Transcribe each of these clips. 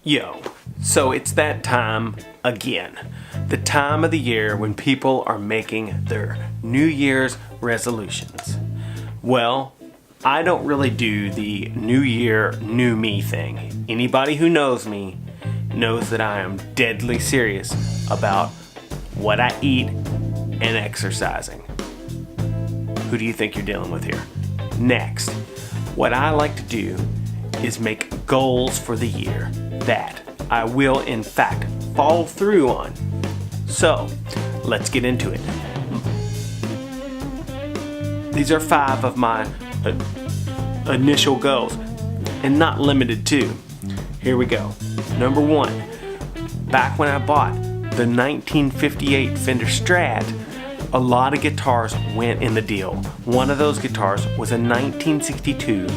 Yo, so it's that time again. The time of the year when people are making their New Year's resolutions. Well, I don't really do the New Year, New Me thing. Anybody who knows me knows that I am deadly serious about what I eat and exercising. Who do you think you're dealing with here? Next, what I like to do is make goals for the year that I will in fact follow through on. So, let's get into it. These are 5 of my initial goals, and not limited to. Here we go. Number 1, back when I bought the 1958 Fender Strat, a lot of guitars went in the deal. One of those guitars was a 1962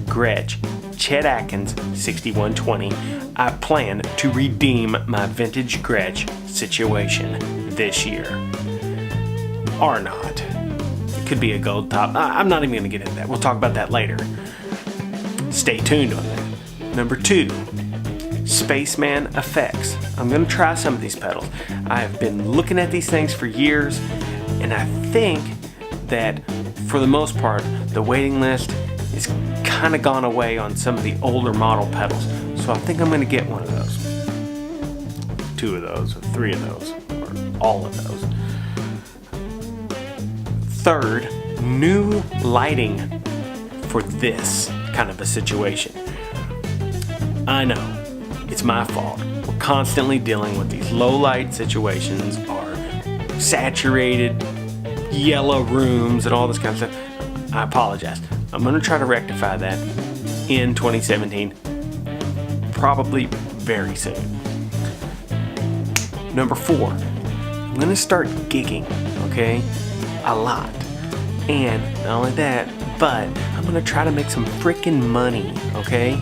Gretsch Chet Atkins 6120. I plan to redeem my vintage Gretsch situation this year. Or not. It could be a gold top. I'm not even going to get into that. We'll talk about that later. Stay tuned on that. Number 2, Spaceman Effects. I'm going to try some of these pedals. I've been looking at these things for years, and I think that for the most part, the waiting list is kind of gone away on some of the older model pedals. So I think I'm going to get one of those. 2 of those, or 3 of those, or all of those. 3rd, new lighting for this kind of a situation. I know, it's my fault. We're constantly dealing with these low light situations, or saturated yellow rooms and all this kind of stuff. I apologize. I'm going to try to rectify that in 2017, probably very soon. Number 4, I'm going to start gigging, okay? A lot. And not only that, but I'm going to try to make some freaking money, okay?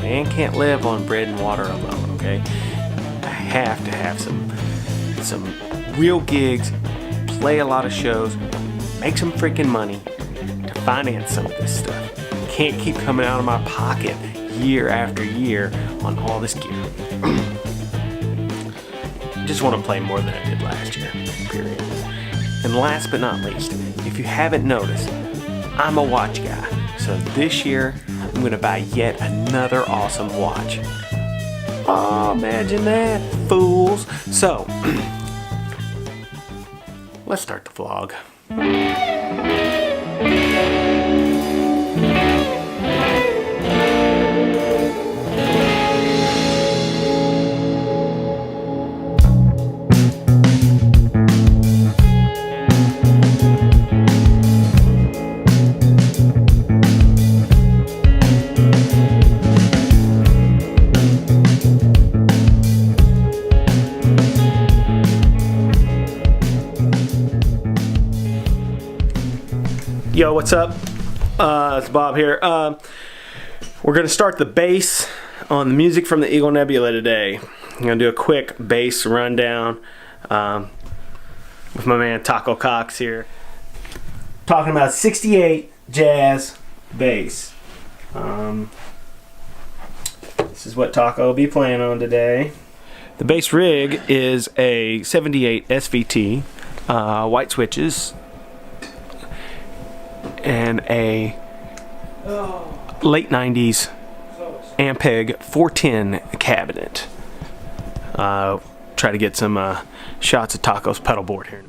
Man can't live on bread and water alone, okay? I have to have some real gigs, play a lot of shows, make some freaking money to finance some of this stuff. Can't keep coming out of my pocket year after year on all this gear. Just want to play more than I did last year, period. And last but not least, if you haven't noticed, I'm a watch guy. So this year, I'm going to buy yet another awesome watch. Oh, imagine that, fools. So, let's start the vlog. Yo, what's up? It's Bob here. We're going to start the bass on the music from the Eagle Nebula today. I'm going to do a quick bass rundown with my man Taco Cox here. Talking about 68 jazz bass. This is what Taco will be playing on today. The bass rig is a 78 SVT, white switches, and a late 90s Ampeg 410 cabinet. Try to get some shots of Taco's pedal board here.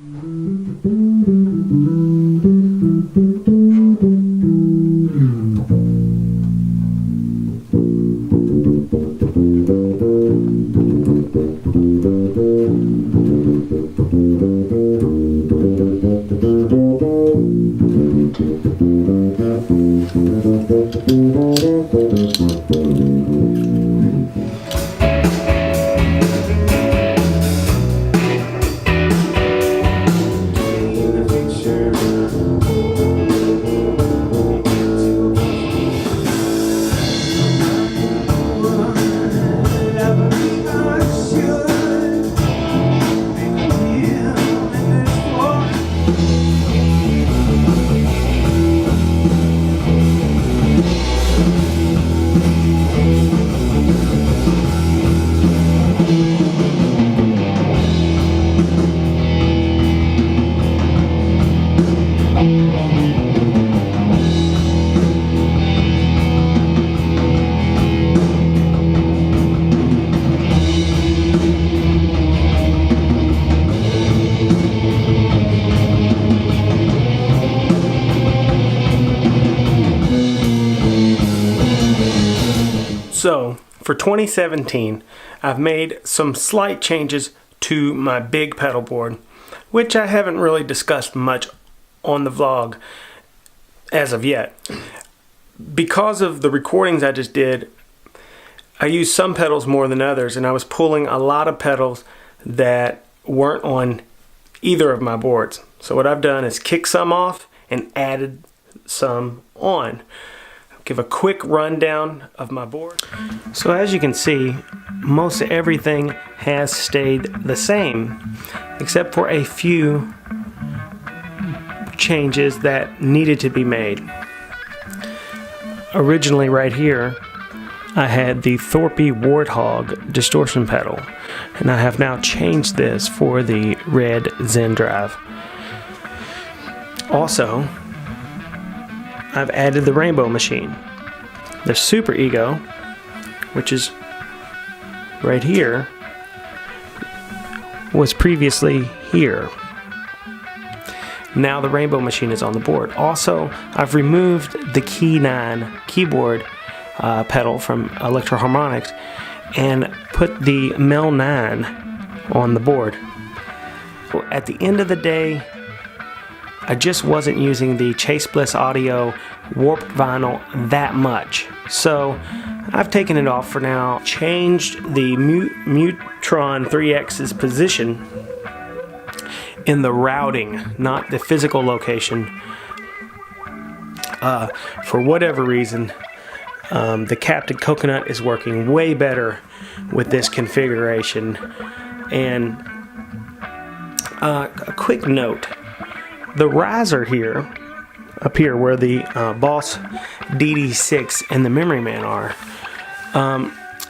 So, for 2017, I've made some slight changes to my big pedal board, which I haven't really discussed much on the vlog as of yet. Because of the recordings I just did, I used some pedals more than others, and I was pulling a lot of pedals that weren't on either of my boards. So what I've done is kick some off and added some on. Give a quick rundown of my board. So as you can see, most everything has stayed the same, except for a few changes that needed to be made. Originally right here, I had the Thorpe Warthog distortion pedal, and I have now changed this for the red Zen drive. Also, I've added the Rainbow machine. The Super Ego, which is right here, was previously here. Now the Rainbow machine is on the board. Also, I've removed the Key 9 keyboard pedal from Electro Harmonics and put the Mel 9 on the board. At the end of the day, I just wasn't using the Chase Bliss Audio warped vinyl that much. So I've taken it off for now, changed the Mutron 3X's position in the routing, not the physical location. For whatever reason, the Captain Coconut is working way better with this configuration. And a quick note, the riser here, up here where the Boss DD6 and the Memory Man are,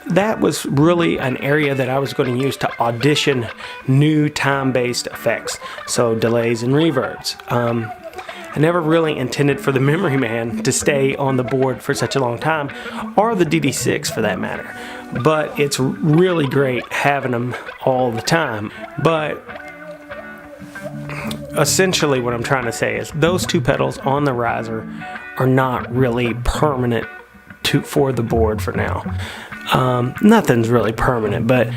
that was really an area that I was going to use to audition new time-based effects, so delays and reverbs. I never really intended for the Memory Man to stay on the board for such a long time, or the DD6 for that matter, but it's really great having them all the time. But essentially what I'm trying to say is those two pedals on the riser are not really permanent for the board for now. Nothing's really permanent, but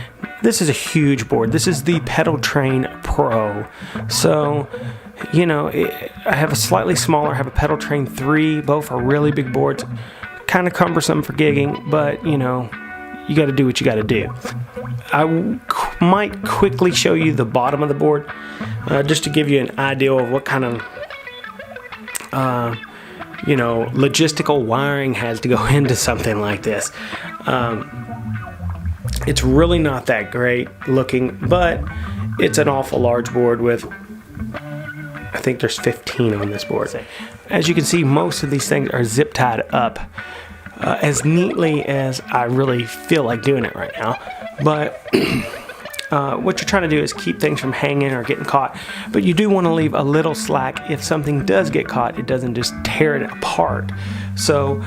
this is a huge board. This is the Pedal Train Pro. So, you know, I have a slightly smaller, I have a Pedal Train 3. Both are really big boards. Kind of cumbersome for gigging, but, you know, you got to do what you got to do. I might quickly show you the bottom of the board, just to give you an idea of what kind of, you know, logistical wiring has to go into something like this. It's really not that great looking, but it's an awful large board with, I think there's 15 on this board. As you can see, most of these things are zip tied up as neatly as I really feel like doing it right now. But what you're trying to do is keep things from hanging or getting caught, but you do want to leave a little slack. If something does get caught, it doesn't just tear it apart. So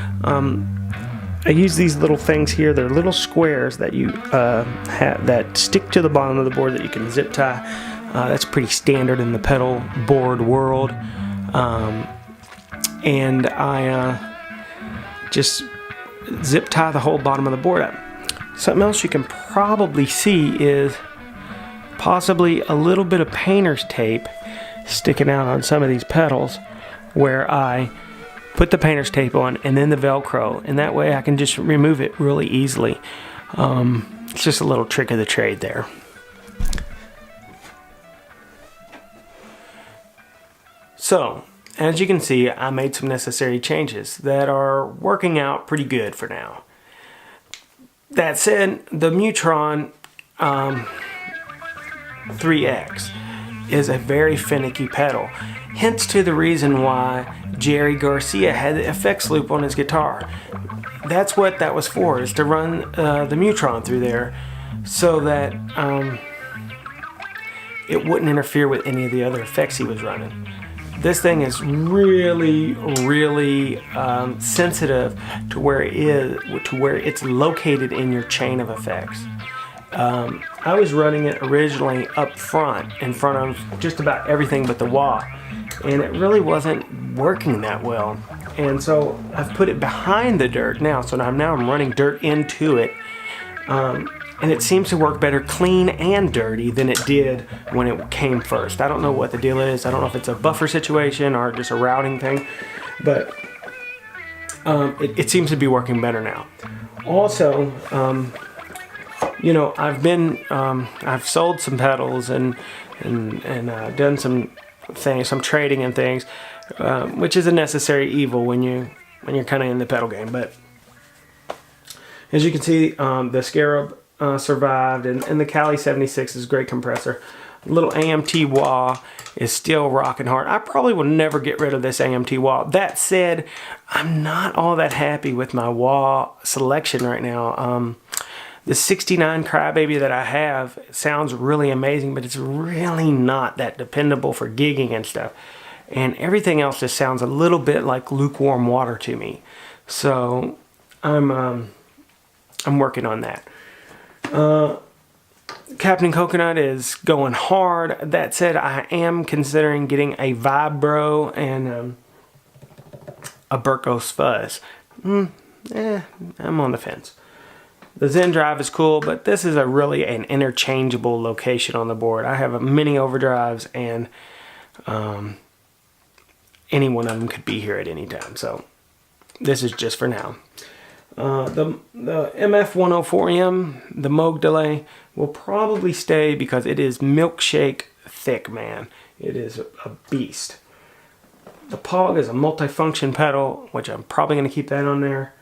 I use these little things here. They're little squares that you have that stick to the bottom of the board that you can zip tie. That's pretty standard in the pedal board world. And I just zip tie the whole bottom of the board up. Something else you can probably see is possibly a little bit of painter's tape sticking out on some of these pedals, where I put the painter's tape on and then the Velcro, and that way I can just remove it really easily. It's just a little trick of the trade there. So, as you can see, I made some necessary changes that are working out pretty good for now. That said, the Mutron 3X is a very finicky pedal, hence to the reason why Jerry Garcia had the effects loop on his guitar. That's what that was for, is to run the Mutron through there so that it wouldn't interfere with any of the other effects he was running. This thing is really, really sensitive to where it's located in your chain of effects. I was running it originally up front, in front of just about everything but the wah, and it really wasn't working that well. And so I've put it behind the dirt now, so now I'm running dirt into it, and it seems to work better clean and dirty than it did when it came first. I don't know what the deal is. I don't know if it's a buffer situation or just a routing thing, but it seems to be working better now. Also, I've sold some pedals and done some things, some trading and things, which is a necessary evil when you're kind of in the pedal game. But as you can see, the Scarab survived, and the Cali 76 is a great compressor. Little AMT wah is still rocking hard. I probably will never get rid of this AMT wah. That said, I'm not all that happy with my wah selection right now. The 69 Crybaby that I have sounds really amazing, but it's really not that dependable for gigging and stuff. And everything else just sounds a little bit like lukewarm water to me. So I'm working on that. Captain Coconut is going hard. That said, I am considering getting a Vibro and a Burkos Fuzz. I'm on the fence. The Zen Drive is cool, but this is really an interchangeable location on the board. I have a mini overdrives, and any one of them could be here at any time. So this is just for now. The MF104M, the Moog delay, will probably stay because it is milkshake thick, man. It is a beast. The Pog is a multifunction pedal, which I'm probably going to keep that on there.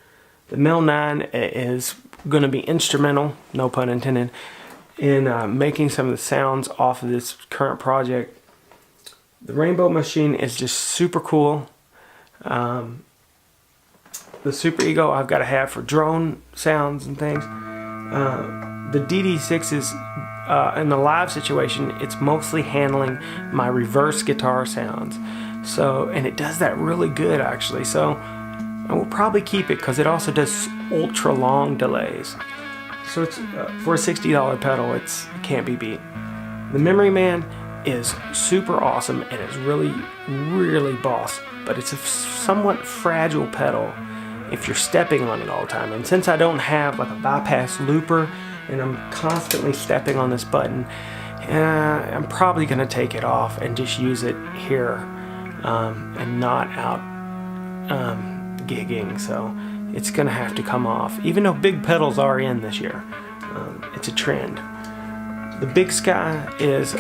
The Mel 9 is going to be instrumental, no pun intended, in making some of the sounds off of this current project. The Rainbow Machine is just super cool. The Super Ego I've got to have for drone sounds and things. The DD6 is, in the live situation, it's mostly handling my reverse guitar sounds. So, and it does that really good actually. So I will probably keep it because it also does ultra long delays. So it's for a $60 pedal, it can't be beat. The Memory Man is super awesome and it's really, really boss, but it's a somewhat fragile pedal if you're stepping on it all the time. And since I don't have like a bypass looper and I'm constantly stepping on this button, I'm probably gonna take it off and just use it here and not out gigging. So it's gonna have to come off, even though big pedals are in this year. It's a trend. The Big Sky is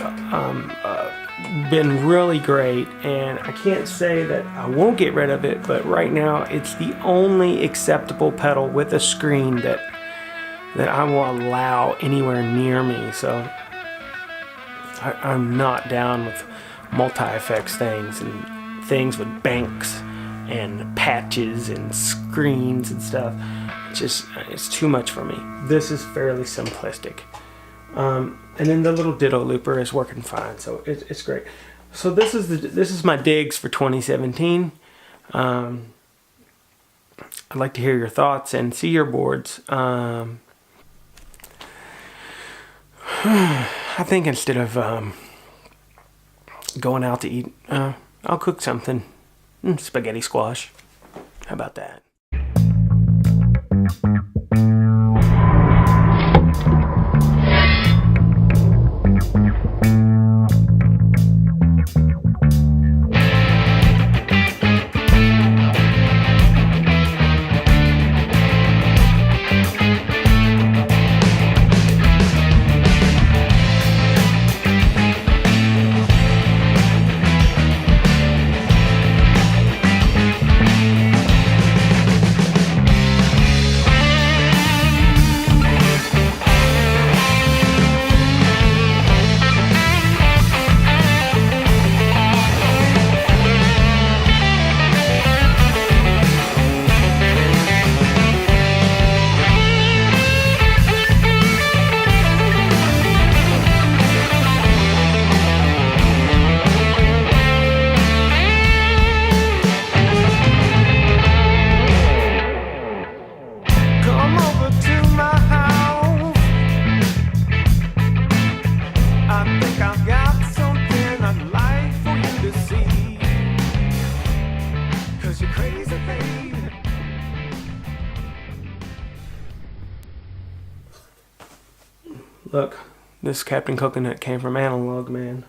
been really great, and I can't say that I won't get rid of it, but right now it's the only acceptable pedal with a screen that I will allow anywhere near me. So I'm not down with multi-effects things and things with banks and patches and screens and stuff. It's too much for me. This is fairly simplistic. And then the little Ditto looper is working fine, so it's great. So this is my digs for 2017. I'd like to hear your thoughts and see your boards. I think instead of going out to eat, I'll cook something. Spaghetti squash. How about that? This Captain Coconut came from Analog Man.